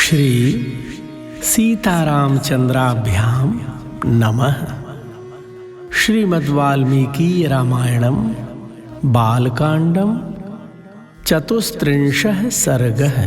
श्री सीतारामचंद्राभ्याम नमः। श्रीमद्वाल्मीकि रामायणं बालकांडं चतुस्त्रिंशः सर्गः।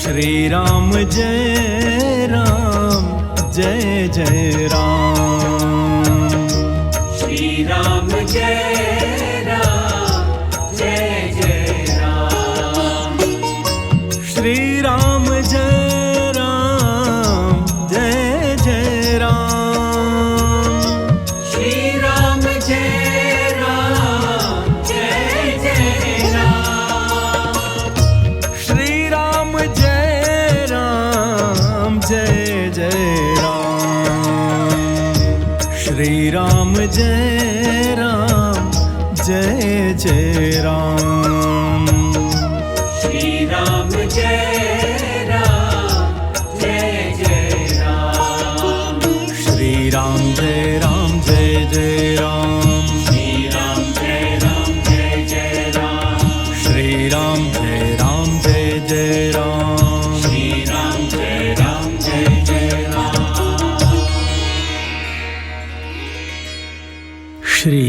श्री राम जय राम जय जय राम। श्री राम जय राम जय जय राम। श्री राम जय राम जय जय राम। श्री राम जय राम जय जय राम। श्री राम जय राम जय जय राम। श्री राम जय राम जय जय राम। श्री राम जय राम जय जय राम। श्री राम जय राम जय जय राम। श्री राम जय राम जय जय राम। श्री राम जय राम जय जय राम। श्री राम जय राम जय जय राम। श्री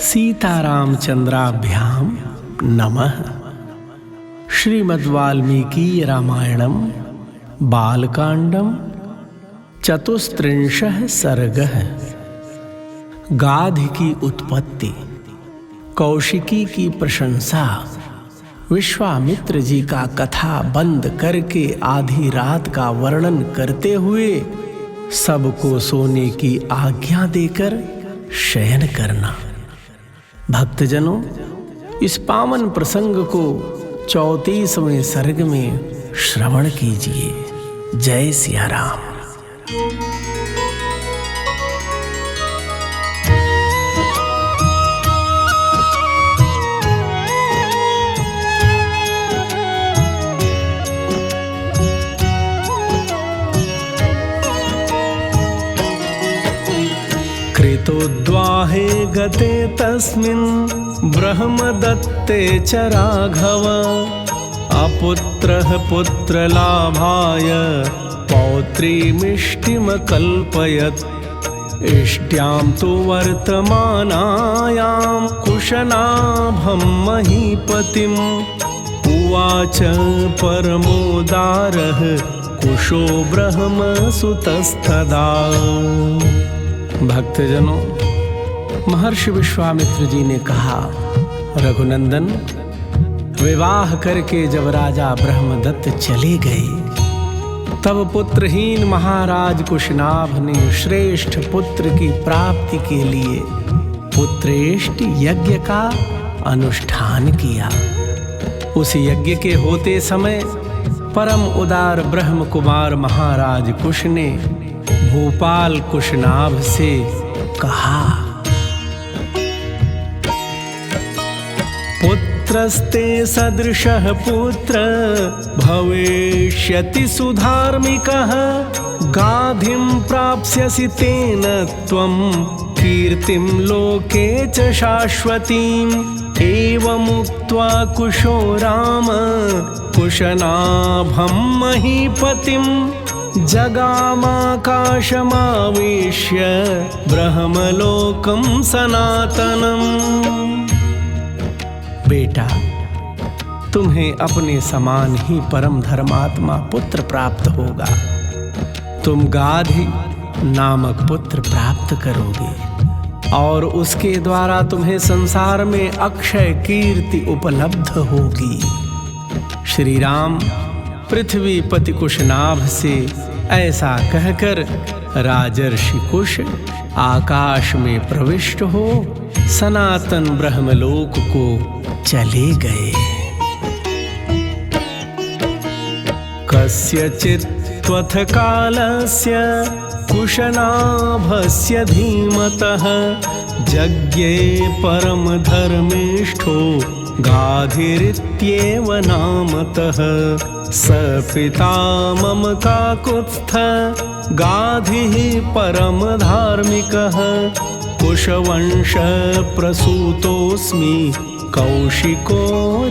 सीतारामचंद्राभ्याम नमः। श्रीमद्वाल्मीकि रामायणं बालकांडं चतुस्त्रिंशः सर्गः। गाध की उत्पत्ति, कौशिकी की प्रशंसा। विश्वामित्र जी का कथा बंद करके आधी रात का वर्णन करते हुए सबको सोने की आज्ञा देकर शयन करना। भक्तजनों, इस पावन प्रसंग को 34वें सर्ग में श्रवण कीजिए। जय सिया राम। कृतोद्वाहे गते तस्मिन् ब्रह्मदत्ते च राघव। अपुत्रः पुत्रलाभाय पौत्रीमिष्टिमकल्पयत्। इष्ट्यां तु वर्तमानायां कुशनाभं महीपतिम्। उवाच परमोदारः कुशो ब्रह्मसुतस्तदा। भक्तजनों, महर्षि विश्वामित्र जी ने कहा, रघुनंदन, विवाह करके जब राजा ब्रह्मदत्त चले गए तब पुत्रहीन महाराज कुशनाभ ने श्रेष्ठ पुत्र की प्राप्ति के लिए पुत्रेष्ट यज्ञ का अनुष्ठान किया। उस यज्ञ के होते समय परम उदार ब्रह्म कुमार महाराज कुश ने भूपाल कुशनाभ से कहा, पुत्रस्ते सदृशः पुत्र भविष्यति सुधार्मिकः। गाधिं प्राप्स्यसि तेन त्वं कीर्तिं लोके च शाश्वतीम्। एवमुक्त्वा कुशो राम कुशनाभं महीपतिम्। जगामाकाशमावेश्य ब्रह्मलोकं सनातनम्। बेटा, तुम्हें अपने समान ही परम धर्मात्मा पुत्र प्राप्त होगा। तुम गाधी नामक पुत्र प्राप्त करोगे और उसके द्वारा तुम्हें संसार में अक्षय कीर्ति उपलब्ध होगी। श्री राम पृथ्वी पति कुशनाभ से ऐसा कहकर राजर्षि कुश आकाश में प्रविष्ट हो सनातन ब्रह्मलोक को चले गए। कस्यचित् त्वथ कालस्य कुशनाभस्य धीमतः यज्ञे परमधर्मिष्ठो गाधिरित्येव नामतः स पिता मम काकुत्स्थ गाधिः परमधार्मिकः कुशवंश प्रसूतोऽस्मि कौशिको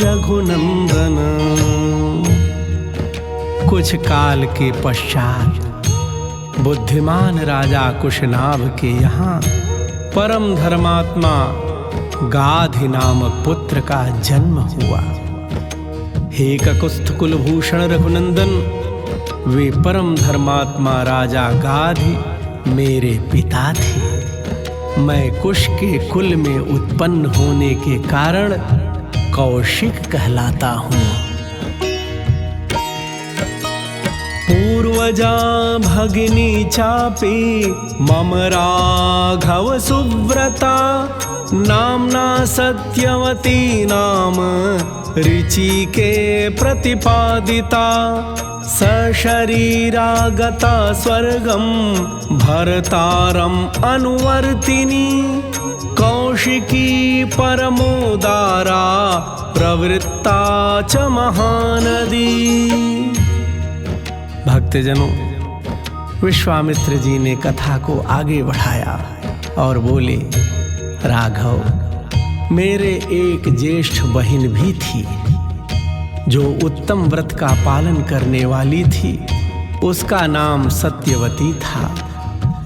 रघुनंदन। कुछ काल के पश्चात बुद्धिमान राजा कुशनाभ के यहाँ परम धर्मात्मा गाधि नामक पुत्र का जन्म हुआ। हे ककुत्स्थ कुलभूषण रघुनंदन, वे परम धर्मात्मा राजा गाधि मेरे पिता थे। मैं कुश के कुल में उत्पन्न होने के कारण कौशिक कहलाता हूँ। पूर्वजा भगिनी चापि मम राघव सुव्रता नाम्ना सत्यवती नाम ऋचिके प्रतिपादिता सशरीरा गता स्वर्गं भरतारं अनुवर्तिनी कौशिकी परमोदारा प्रवृत्ता च महानदी। भक्तजनों, विश्वामित्र जी ने कथा को आगे बढ़ाया और बोले, राघव, मेरे एक ज्येष्ठ बहन भी थी जो उत्तम व्रत का पालन करने वाली थी। उसका नाम सत्यवती था।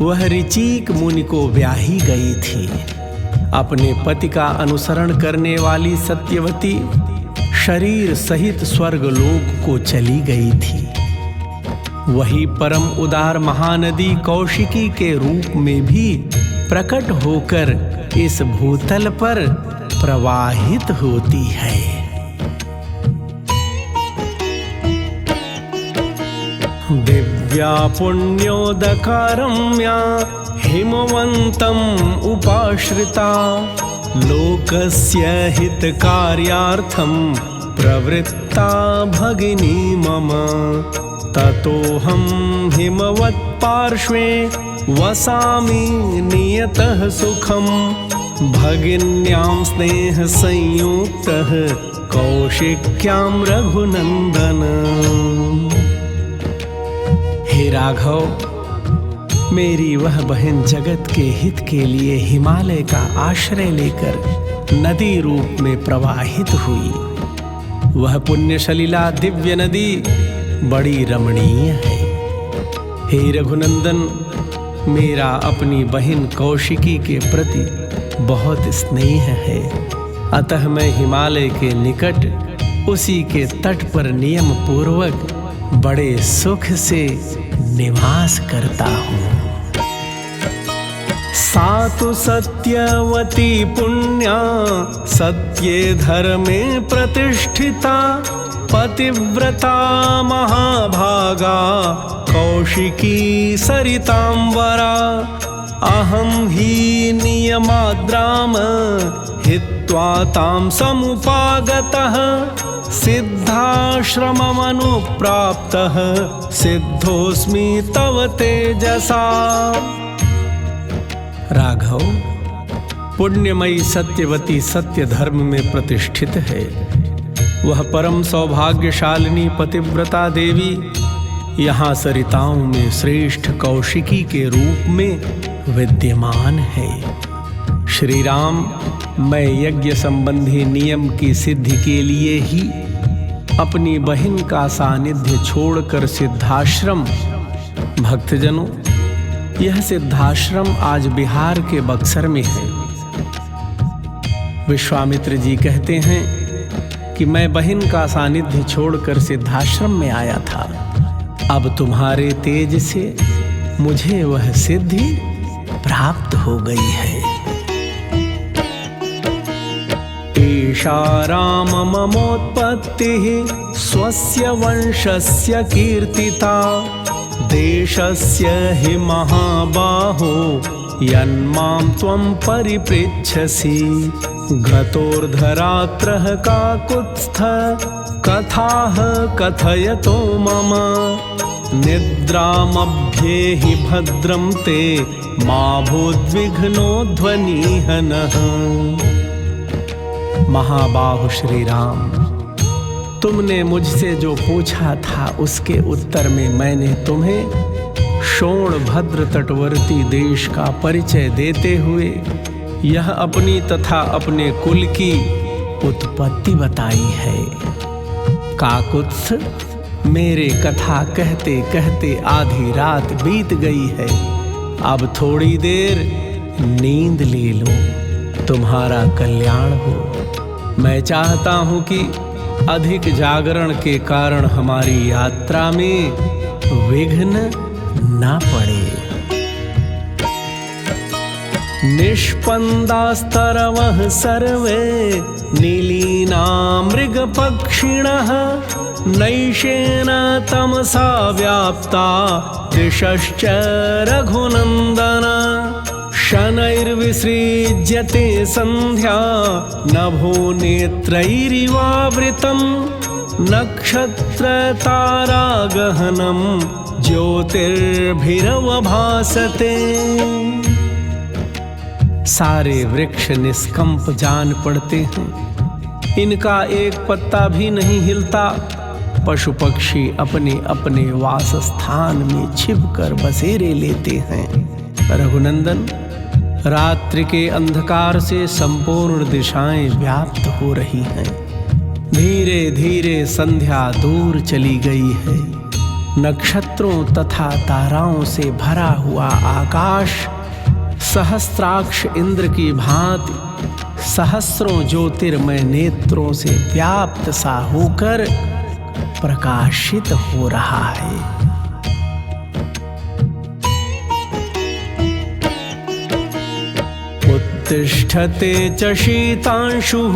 वह ऋचिक मुनि को ब्याही गई थी। अपने पति का अनुसरण करने वाली सत्यवती शरीर सहित स्वर्गलोक को चली गई थी। वही परम उदार महानदी कौशिकी के रूप में भी प्रकट होकर इस भूतल पर प्रवाहित होती है। दिव्या पुण्योदका रम्या हिमवन्तम् उपाश्रिता लोकस्य हितकार्यार्थं प्रवृत्ता भगिनी मम ततोऽहं हिमवत्पार्श्वे वसामि नियतः सुखं भगिन्यां स्नेह संयुक्तः कौशिक्यां रघुनंदन। हे राघव, मेरी वह बहन जगत के हित के लिए हिमालय का आश्रय लेकर नदी रूप में प्रवाहित हुई। वह पुण्य सलिला दिव्य नदी बड़ी रमणीय है। हे रघुनंदन, मेरा अपनी बहन कौशिकी के प्रति बहुत स्नेह है। अतः मैं हिमालय के निकट उसी के तट पर नियम पूर्वक बड़े सुख से निवास करता हूँ। सातु सत्यवती पुण्या सत्ये धर्मे प्रतिष्ठिता पतिव्रता महाभागा कौशिकी सरितांबरा अहं हि नियमाद्राम हित्वा तां समुपागतः सिद्धाश्रममनुप्राप्तः सिद्धोऽस्मि तव तेजसा। राघव, पुण्यमयी सत्यवती सत्य धर्म में प्रतिष्ठित है। वह परम सौभाग्यशालिनी पतिव्रता देवी यहाँ सरिताओं में श्रेष्ठ कौशिकी के रूप में विद्यमान है। श्री राम, मैं यज्ञ संबंधी नियम की सिद्धि के लिए ही अपनी बहन का सानिध्य छोड़कर सिद्धाश्रम, भक्तजनों, यह सिद्धाश्रम आज बिहार के बक्सर में है। विश्वामित्र जी कहते हैं कि मैं बहन का सानिध्य छोड़कर सिद्धाश्रम में आया था। अब तुम्हारे तेज से मुझे वह सिद्धि प्राप्त हो गई है। ईशा राम ममोत्पत्तिः स्वस्य वंशस्य कीर्तिता देशस्य हि महाबाहो यन्मां त्वं परिपृच्छसि घतोर्धरात्रः काकुत्स्थ कथाः कथयतो मम निद्रामभ्यसनोऽस्म्यहं ध्येहि भद्रं ते मा भूद्विघ्नो ध्वनिहनः। महाबाहु श्री राम, तुमने मुझसे जो पूछा था उसके उत्तर में मैंने तुम्हें शोणभद्र तटवर्ती देश का परिचय देते हुए यह अपनी तथा अपने कुल की उत्पत्ति बताई है। काकुत्स, मेरे कथा कहते कहते आधी रात बीत गई है, अब थोड़ी देर नींद ले लो, तुम्हारा कल्याण हो। मैं चाहता हूं कि अधिक जागरण के कारण हमारी यात्रा में विघ्न ना पड़े। निष्पन्दास्तरवः सर्वे नीलीना मृगपक्षिणः नैशेन तमसा व्याप्ता दिशश्च रघुनन्दन। शनैर्विसृज्यते सन्ध्या नभो नेत्रैरिवावृतं नक्षत्रतारागहनं ज्योतिर्भिरवभासते। सारे वृक्ष निष्कंप जान पड़ते हैं, इनका एक पत्ता भी नहीं हिलता। पशु पक्षी अपने अपने वासस्थान में छिपकर बसेरे लेते हैं। रघुनंदन, रात्रि के अंधकार से संपूर्ण दिशाएं व्याप्त हो रही हैं। धीरे धीरे संध्या दूर चली गई है। नक्षत्रों तथा ताराओं से भरा हुआ आकाश सहस्त्राक्ष इंद्र की भांति सहस्रों ज्योतिर्मय नेत्रों से व्याप्त सा होकर प्रकाशित हो रहा है। उत्तिष्ठते च शीतांशुः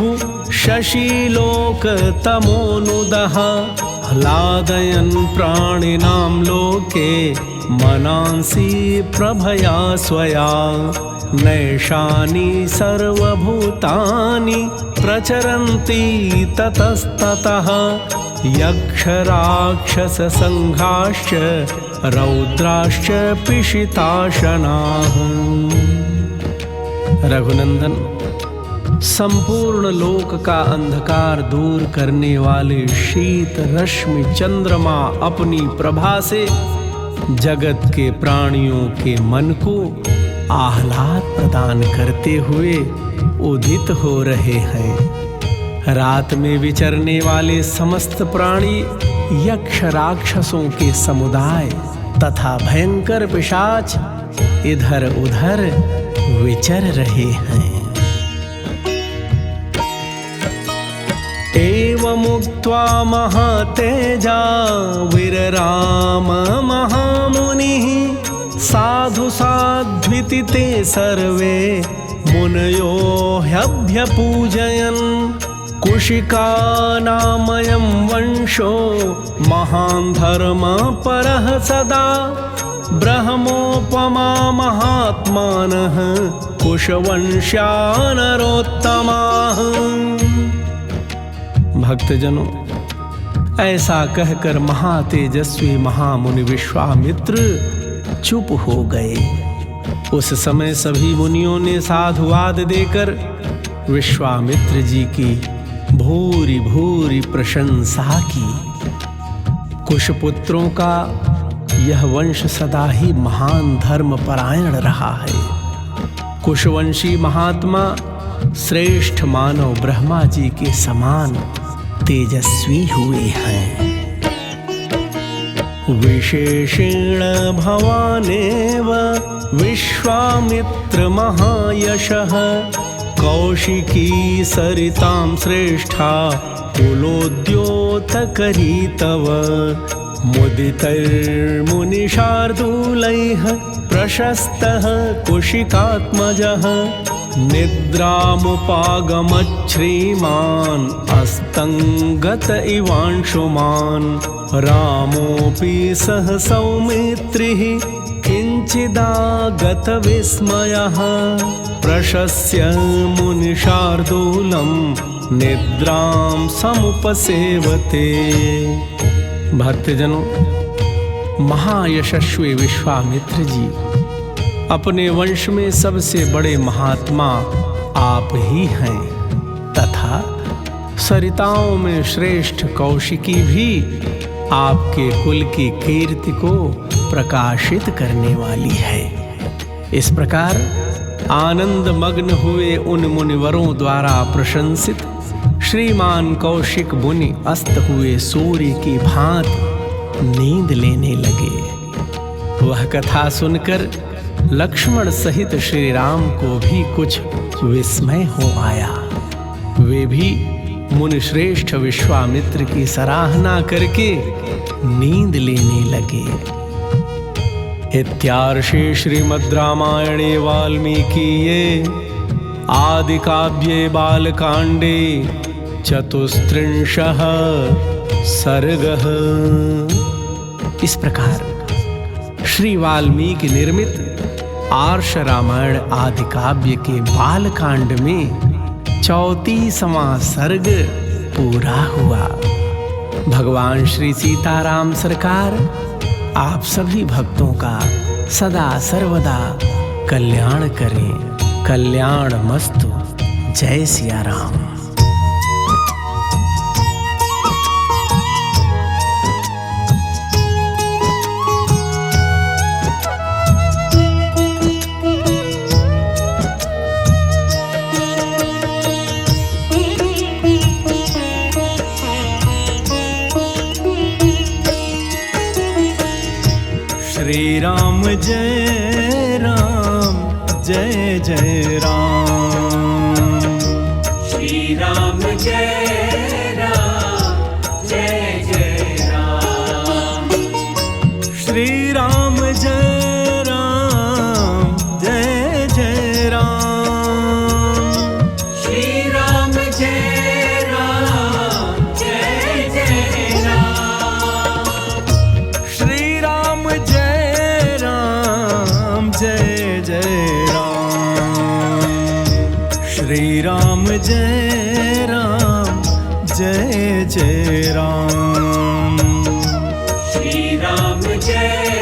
शशिलोकतमोनुदः ह्लादयन् प्राणिनां लोके मनांसि प्रभया स्वया। नैषानि सर्वभूतानि प्रचरन्ति ततस्ततः यक्षराक्षससङ्घाश्च रौद्राश्च पिशिताशनाः। रघुनंदन, संपूर्ण लोक का अंधकार दूर करने वाले शीत रश्मि चंद्रमा अपनी प्रभा से जगत के प्राणियों के मन को आह्लाद प्रदान करते हुए उदित हो रहे हैं। रात में विचरने वाले समस्त प्राणी यक्ष राक्षसों के समुदाय तथा भयंकर पिशाच इधर उधर विचर रहे हैं। एवमुक्त्वा महातेजा विरराम महामुनिः साधु साध्विति ते सर्वे मुनयो ह्यभ्यपूजयन्। कुशिकानामयं वंशो महान् धर्मपरः सदा ब्रह्मोपमा महात्मानः कुशवंश्या नरोत्तमाः। भक्तजनों, ऐसा कहकर महातेजस्वी महामुनि विश्वामित्र चुप हो गए। उस समय सभी मुनियों ने साधुवाद देकर विश्वामित्र जी की भूरी भूरी प्रशंसा की। कुशपुत्रों का यह वंश सदा ही महान धर्म परायण रहा है। कुशवंशी महात्मा श्रेष्ठ मानव ब्रह्मा जी के समान तेजस्वी हुए हैं। विशेषेण भवानेव विश्वामित्र महायशः कौशिकी सरितां श्रेष्ठा कुलोद्योतकरी तव। मुदितैर्मुनिशार्दूलैः प्रशस्तः कुशिकात्मजः निद्रामुपागमच्छ्रीमान् अस्तङ्गत इवांशुमान्। रामोऽपि सह सौमित्रिः किञ्चिदागत विस्मयः प्रशस्य मुनिशार्दूलं निद्रां समुपसेवते। भक्तजनों, महायशस्वी विश्वामित्र जी, अपने वंश में सबसे बड़े महात्मा आप ही हैं तथा सरिताओं में श्रेष्ठ कौशिकी भी आपके कुल की कीर्ति को प्रकाशित करने वाली है। इस प्रकार आनंद मग्न हुए उन मुनिवरों द्वारा प्रशंसित श्रीमान कौशिक मुनि अस्त हुए सूर्य की भांति नींद लेने लगे। वह कथा सुनकर लक्ष्मण सहित श्री राम को भी कुछ विस्मय हो आया। वे भी मुनि श्रेष्ठ विश्वामित्र की सराहना करके नींद लेने लगे। इत्यार्षे श्रीमद् रामायणे वाल्मीकिये आदि काव्ये बालकांडे चतुस्त्रिंशः सर्गः। इस प्रकार श्री वाल्मीकि निर्मित आर्ष रामायण आदि काव्य के बालकांड में 34वां सर्ग पूरा हुआ। भगवान श्री सीताराम सरकार आप सभी भक्तों का सदा सर्वदा कल्याण करें। कल्याण मस्तु। जय सिया राम। श्री राम जय राम जय जय राम। श्री राम जय राम जय जय राम। श्री राम जय राम जय जय राम। श्री राम जय राम जय जय राम। श्री राम जय राम जय जय राम। श्री राम जय राम जय जय राम। श्री राम जय